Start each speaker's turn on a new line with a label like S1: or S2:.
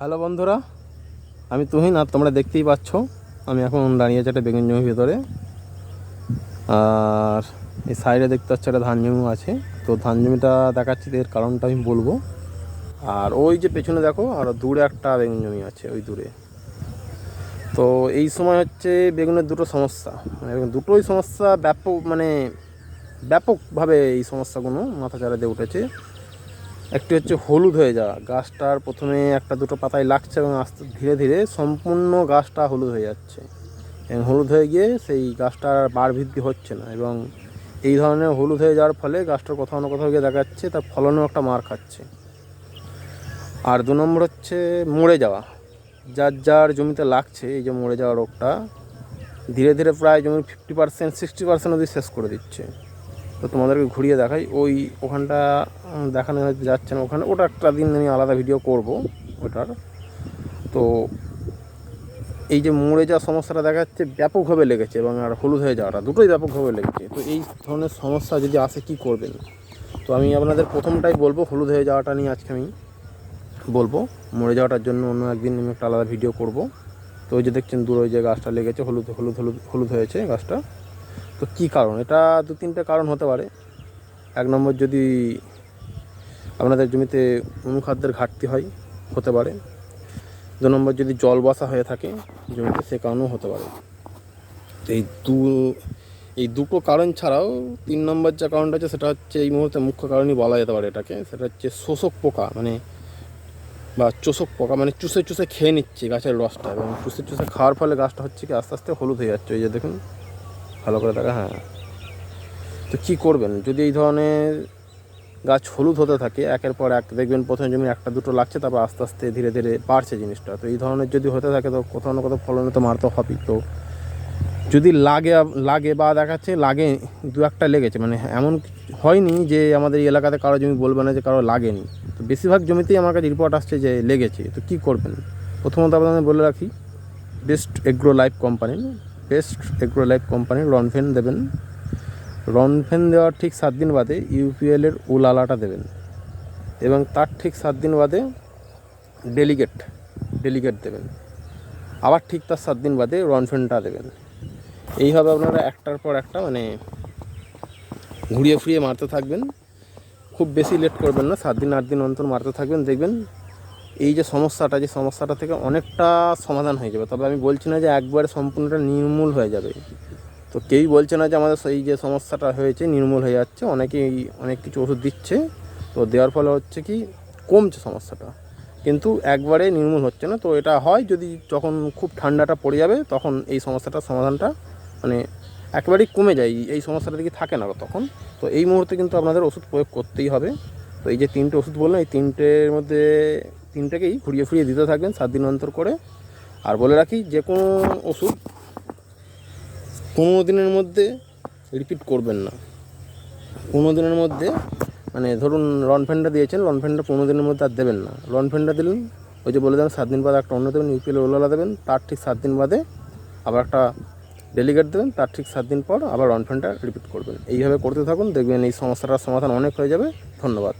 S1: Hello বন্ধুরা, আমি তুহিন। আর তোমরা দেখতেই পাচ্ছ আমি এখন দাঁড়িয়ে আছি একটা বেগুন জমির ভিতরে। আর এই সাইডে দেখতে পাচ্ছ একটা ধান জমি আছে। তো ধান জমিটা দেখাচ্ছি, এর কারণটা আমি বলবো। আর ওই যে পেছনে দেখো, আর দূরে একটা বেগুন জমি আছে ওই দূরে। তো এই সময় হচ্ছে বেগুনের দুটো সমস্যা, মানে দুটোই সমস্যা ব্যাপকভাবে এই সমস্যাগুলো মাথাচাড়া দিয়ে উঠেছে। একটি হচ্ছে হলুদ হয়ে যাওয়া, গাছটার প্রথমে একটা দুটো পাতায় লাগছে এবং আস্তে ধীরে ধীরে সম্পূর্ণ গাছটা হলুদ হয়ে যাচ্ছে এবং হলুদ হয়ে গিয়ে সেই গাছটার বাড় বৃদ্ধি হচ্ছে না। এবং এই ধরনের হলুদ হয়ে যাওয়ার ফলে গাছটার কোথাও না কোথাও গিয়ে দেখা যাচ্ছে তার ফলনও একটা মার খাচ্ছে। আর 2 নম্বর হচ্ছে মরে যাওয়া, যার জমিতে লাগছে এই যে মরে যাওয়া রোগটা ধীরে ধীরে প্রায় জমির 50% 60% অবধি শেষ করে দিচ্ছে। তো তোমাদেরকে ঘুরিয়ে দেখাই, ওখানটা দেখানো যাচ্ছে না, ওটা একটা দিন আমি আলাদা ভিডিও করব ওটার। তো এই যে মরে যাওয়ার সমস্যাটা দেখা যাচ্ছে ব্যাপকভাবে লেগেছে এবং আর হলুদ হয়ে যাওয়াটা দুটোই ব্যাপকভাবে লেগেছে। তো এই ধরনের সমস্যা যদি আসে কি করবেন, তো আমি আপনাদের প্রথমটাই বলবো, হলুদ হয়ে যাওয়াটা নিয়ে আজকে আমি বলবো। মরে যাওয়াটার জন্য অন্য একদিন আমি একটা আলাদা ভিডিও করব। তো ওই যে দেখছেন দূরে ওই যে গাছটা লেগেছে, হলুদ হলুদ হলুদ হলুদ হয়েছে গাছটা। তো কী কারণ, এটা 2-3টে কারণ হতে পারে। 1 নম্বর, যদি আপনাদের জমিতে অনুখাদ্যের ঘাটতি হয়, হতে পারে। 2 নম্বর, যদি জল বসা হয়ে থাকে জমিতে, সে কারণেও হতে পারে। তো এই দুটো কারণ ছাড়াও 3 নম্বর যে কারণটা আছে সেটা হচ্ছে এই মুহূর্তে মুখ্য কারণই বলা যেতে পারে এটাকে। সেটা হচ্ছে শোষক পোকা, বা চোষক পোকা, চুষে চুষে খেয়ে নিচ্ছে গাছের রসটা, এবং চুষে চুষে খাওয়ার ফলে গাছটা হচ্ছে কি আস্তে আস্তে হলুদ হয়ে যাচ্ছে। ওই যে দেখুন, ভালো করে দেখা। হ্যাঁ, তো কী করবেন যদি এই ধরনের গাছ হলুদ হতে থাকে একের পর এক, দেখবেন প্রথমে জমি একটা দুটো লাগছে, তারপর আস্তে আস্তে ধীরে ধীরে বাড়ছে জিনিসটা। তো এই ধরনের যদি হতে থাকে তো কোথাও না কোথাও ফলনে তো মারতে হবেই। তো যদি লাগে বা দেখাচ্ছে লাগে 2-1টা লেগেছে, এমন হয়নি যে আমাদের এই এলাকাতে কারো জমি বলবে না যে কারো লাগেনি। তো বেশিরভাগ জমিতেই আমার কাছে রিপোর্ট আসছে যে লেগেছে। তো কী করবেন, প্রথমত আপনাদের বলে রাখি, বেস্ট এগ্রো লাইফ কোম্পানির রনফেন দেবেন। রনফেন দেওয়ার ঠিক 7 দিন বাদে ইউপিএলের উলালাটা দেবেন, এবং তার ঠিক 7 দিন বাদে ডেলিগেট দেবেন। আবার ঠিক তার 7 দিন বাদে রনফেনটা দেবেন। এইভাবে আপনারা একটার পর একটা ঘুরিয়ে ফুরিয়ে মারতে থাকবেন। খুব বেশি লেট করবেন না, 7 দিন 8 দিন অন্তর মারতে থাকবেন। দেখবেন এই যে সমস্যাটা থেকে অনেকটা সমাধান হয়ে যাবে। তবে আমি বলছি না যে একবারে সম্পূর্ণটা নির্মূল হয়ে যাবে। তো কেউই বলছে না যে আমাদের এই যে সমস্যাটা হয়েছে নির্মূল হয়ে যাচ্ছে। অনেকেই অনেক কিছু ওষুধ দিচ্ছে, তো দেওয়ার ফলে হচ্ছে কি কমছে সমস্যাটা, কিন্তু একবারে নির্মূল হচ্ছে না। তো এটা হয় যদি যখন খুব ঠান্ডাটা পড়ে যাবে, তখন এই সমস্যাটার সমাধানটা একেবারেই কমে যায়, এই সমস্যাটা দিকে থাকে না তখন। তো এই মুহূর্তে কিন্তু আপনাদের ওষুধ প্রয়োগ করতেই হবে। তো এই যে 3টে ওষুধ বললাম, এই 3টের মধ্যে 3টেকেই ঘুরিয়ে ফুরিয়ে দিতে থাকবেন 7 দিন অন্তর করে। আর বলে রাখি, যে কোনো ওষুধ 15 দিনের মধ্যে রিপিট করবেন না। 15 দিনের মধ্যে, ধরুন রনফেনটা দিয়েছেন, রনফেনটা 15 দিনের মধ্যে আর দেবেন না। রনফেনটা দিলেন, ওই যে বলে দেবেন 7 দিন বাদে একটা অন্য দেবেন, ইউপিএল ওলালা দেবেন, তার ঠিক 7 দিন বাদে আবার একটা ডেলিগেট দেবেন, তার ঠিক 7 দিন পর আবার রনফেনটা রিপিট করবেন। এইভাবে করতে থাকুন, দেখবেন এই সমস্যাটার সমাধান অনেক হয়ে যাবে। ধন্যবাদ।